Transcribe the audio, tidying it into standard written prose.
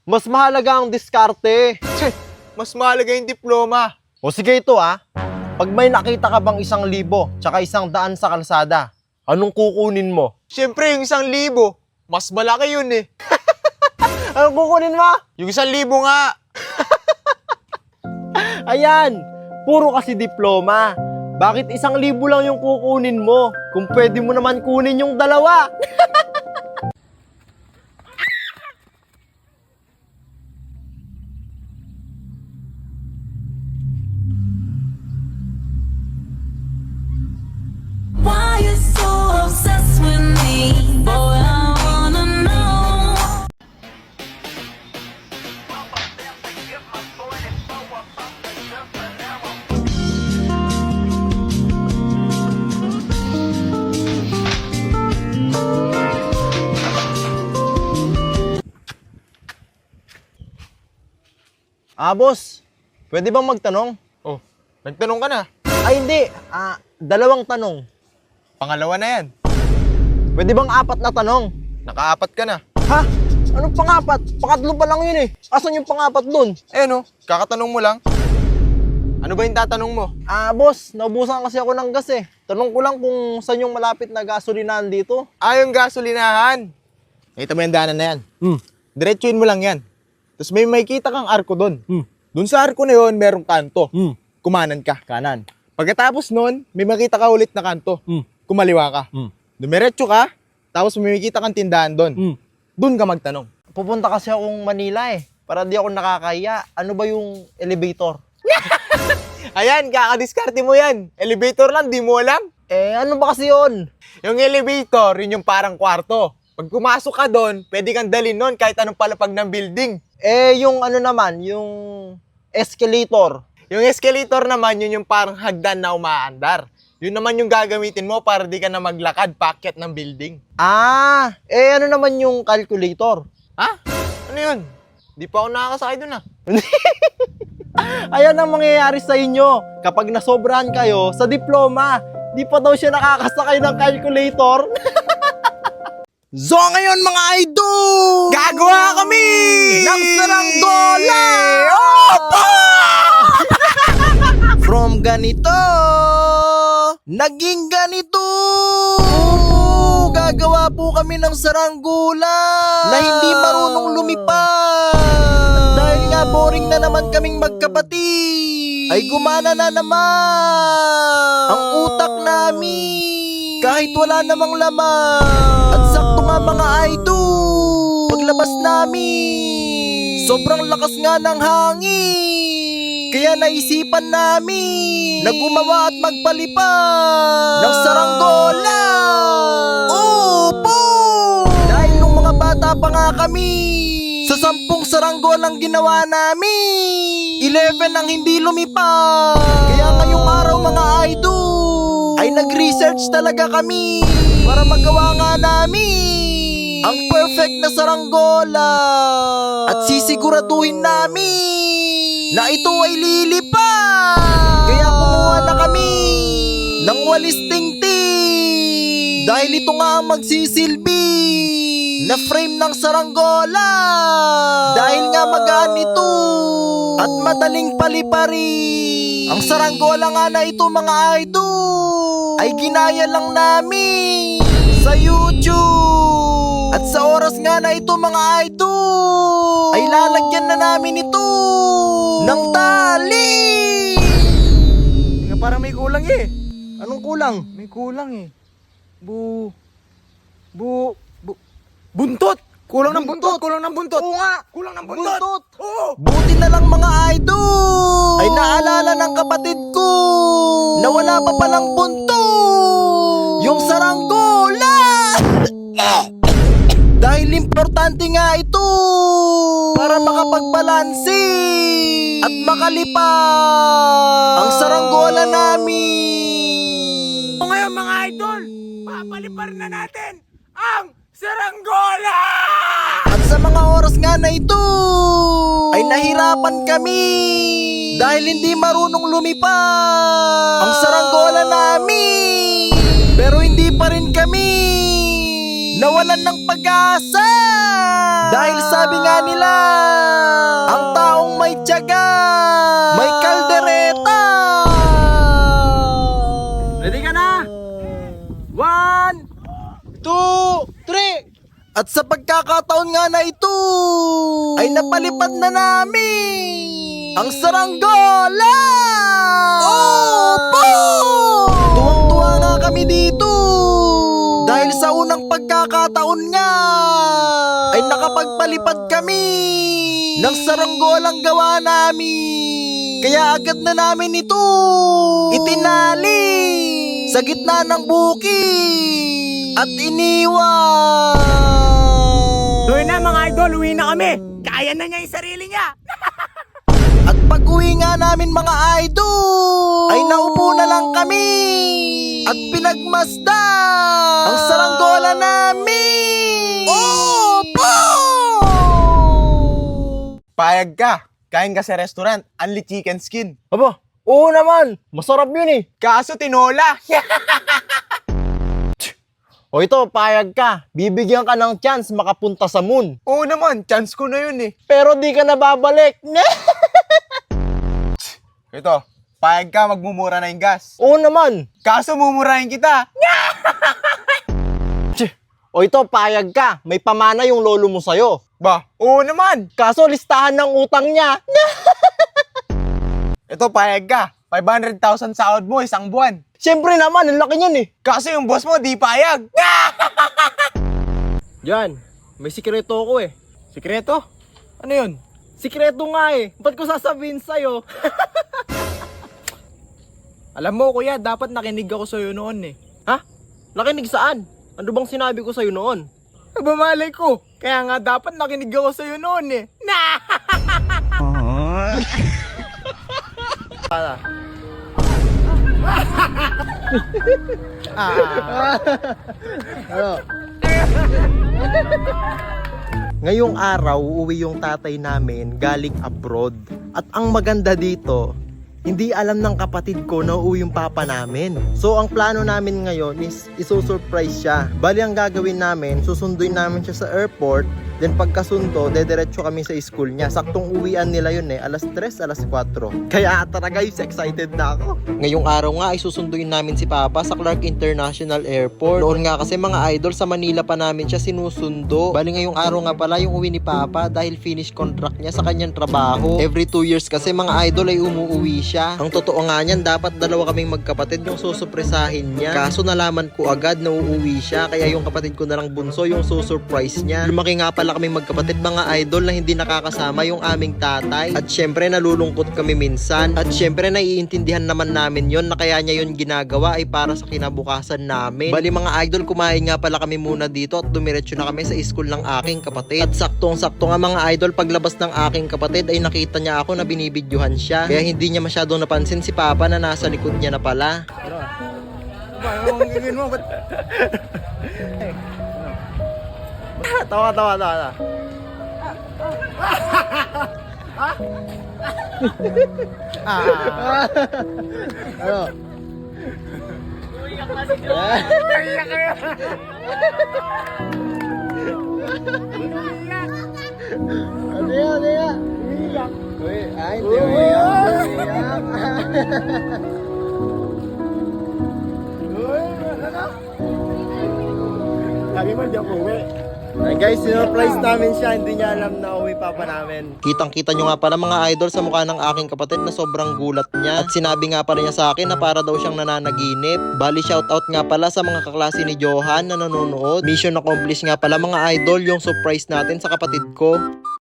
Mas mahalaga ang diskarte. Tse, mas mahalaga yung diploma. O sige ito pag may nakita ka bang 1,000 tsaka 100 sa kalsada, anong kukunin mo? Siyempre, yung 1,000, mas malaki yun eh. Anong kukunin mo? Yung 1,000 nga. Ayan, puro kasi diploma. Bakit 1,000 lang yung kukunin mo? Kung pwede mo naman kunin yung 2. Why you so obsessed with me? Boy, I wanna know. Boss, pwede bang magtanong? Oh, nagtanong ka na. Ay, hindi. 2 tanong. Pangalawa na yan. Pwede bang 4 na tanong? Naka-4 ka na. Ha? Anong pang-4? Pangatlo pa lang yun eh. Asan yung pang-4 dun? Ayun kakatanong mo lang. Ano ba yung tatanong mo? Boss, naubusan kasi ako ng gas eh. Tanong ko lang kung saan yung malapit na gasolinahan dito. Yung gasolinahan. Ito mo yung daanan na yan. Diretsuin mo lang yan. Tapos may makita kang arko doon. Doon sa arko na yun, merong kanto. Kumanan ka. Kanan. Pagkatapos nun, may makita ka ulit na kanto. Kumaliwa ka. Dumiretso ka, tapos may makita kang tindahan doon. Doon ka magtanong. Pupunta kasi akong Manila eh. Para di ako nakakahiya. Ano ba yung elevator? Ayan, kakadiskarte mo yan. Elevator lang, di mo alam. Ano ba kasi yun? Yung elevator, yun yung parang kwarto. Pag pumasok ka doon, pwede kang dalhin nun kahit anong palapag ng building. Yung ano naman, yung escalator. Yung escalator naman, yun yung parang hagdan na umaandar. Yun naman yung gagamitin mo para di ka na maglakad paakyat ng building. Ano naman yung calculator? Ha? Ano yun? Di pa ako nakakasakay doon Ayan ang mangyayari sa inyo kapag nasobrahan kayo sa diploma. Di pa daw siya nakakasakay ng calculator. So ngayon mga idol, Gagawa kami ng saranggola! Opo! From ganito, naging ganito. Gagawa po kami ng saranggola na hindi marunong lumipad. At dahil nga boring na naman kaming magkapatid, ay gumana na naman ang utak namin kahit wala namang laman. At sakto nga mga idol, paglabas namin, sobrang lakas nga ng hangin. Kaya naisipan namin na gumawa at magpalipad ng saranggola. Opo! Dahil nung mga bata pa nga kami, sa 10 saranggolang ginawa namin, 11 ang hindi lumipad. Kaya ngayong araw mga idol, ay nag-research talaga kami para magawa nga namin ang perfect na saranggola. At sisiguraduhin namin na ito ay lilipad. Kaya kumuha na kami ng walis tingting. Dahil ito nga ang magsisilbi na frame ng saranggola. Dahil nga magaan ito at madaling palipari. Ang saranggola nga na ito mga idol ay ginaya lang namin sa YouTube. At sa oras nga na ito mga idol ay lalagyan na namin ito ng tali. Parang may kulang Anong kulang? May kulang buntot! Kulang ng buntot! Kulang ng buntot! Oo nga! Kulang ng Buntot! Oo! Buti na lang mga idol ay naalala ng kapatid ko na wala pa palang buntot yung saranggola. Dahil importante nga ito para makapagbalanse at makalipad ang saranggola namin. Ngayon mga idol, papalipar na natin ang saranggola! At sa mga oras nga na ito ay nahirapan kami dahil hindi marunong lumipad ang saranggola namin. Pero hindi pa rin kami nawalan ng pag-asa dahil sabi nga nila At sa pagkakataon nga na ito, ay napalipad na namin ang saranggola! Opo! Tuwang-tuwa nga kami dito dahil sa unang pagkakataon nga ay nakapagpalipad kami ng saranggolang gawa namin. Kaya agad na namin ito itinali sa gitna ng bukid at iniwan. Doon na mga idol, uwi na kami. Kaya na niya yung sarili niya. At pag uwi nga namin mga idol, ay naupo na lang kami at pinagmasdan ang saranggola namin. Opo! Payag ka. Kain ka sa restaurant, only chicken skin. Aba, oo naman. Masarap yun eh. Kaso tinola. O ito, payag ka. Bibigyan ka ng chance makapunta sa moon. Oo naman, chance ko na yun eh. Pero di ka na babalik. Ito, payag ka, magmumura na yung gas. Oo naman. Kaso mumurahin kita. O ito, payag ka. May pamana yung lolo mo sa'yo. Ba, oo naman. Kaso listahan ng utang niya. Ito, payag ka. 500,000 sahod mo, isang buwan. Siyempre naman, ang laki niyan eh. Kaso yung boss mo, di payag. Diyan, may sikreto ko eh. Sikreto? Ano yun? Sikreto nga eh. Ba't ko sasabihin sa'yo? Alam mo, kuya, dapat nakinig ako sa'yo noon eh. Ha? Nakinig saan? Ano bang sinabi ko sa'yo noon? Bumalay ko. Kaya nga dapat nakinig ako sa'yo noon eh. Ngayong araw, uuwi yung tatay namin galing abroad. At ang maganda dito, hindi alam ng kapatid ko na uuwi yung papa namin. So, ang plano namin ngayon is isusurprise siya. Bali, ang gagawin namin, susunduin namin siya sa airport. Then pagkasundo, dediretso kami sa school niya. Saktong uwian nila yun eh, alas 3, alas 4. Kaya tara guys, excited na ako. Ngayong araw nga ay susunduin namin si Papa sa Clark International Airport. Noon nga kasi mga idol, sa Manila pa namin siya sinusundo. Bali ngayong araw nga pala yung uwi ni Papa dahil finish contract niya sa kanyang trabaho. Every 2 years kasi mga idol ay umuuwi siya. Ang totoo nga niyan, dapat dalawa kaming magkapatid yung susurpresahin niya. Kaso nalaman ko agad na uuwi siya, kaya yung kapatid ko na lang bunso yung susurprise niya. Lumaki nga pala kaming magkapatid mga idol na hindi nakakasama yung aming tatay. At syempre nalulungkot kami minsan. At syempre naiintindihan naman namin yon na kaya niya yun ginagawa ay para sa kinabukasan namin. Bali mga idol, kumain nga pala kami muna dito at dumiretso na kami sa school ng aking kapatid. At saktong-sakto nga mga idol, paglabas ng aking kapatid ay nakita niya ako na binibidyohan siya. Kaya hindi niya masyadong napansin si Papa na nasa likod niya na pala. Tawa. Ano? Ano yan? Uy, ay, hindi umiyak. Sabi mo, diyan uwi. Ay guys, sinurprise namin siya, hindi niya alam na uwi papa namin. Kitang-kita nyo nga pala mga idol sa mukha ng aking kapatid na sobrang gulat niya. At sinabi nga pala niya sa akin na para daw siyang nananaginip. Bali shoutout nga pala sa mga kaklase ni Johan na nanonood. Mission accomplished nga pala mga idol yung surprise natin sa kapatid ko.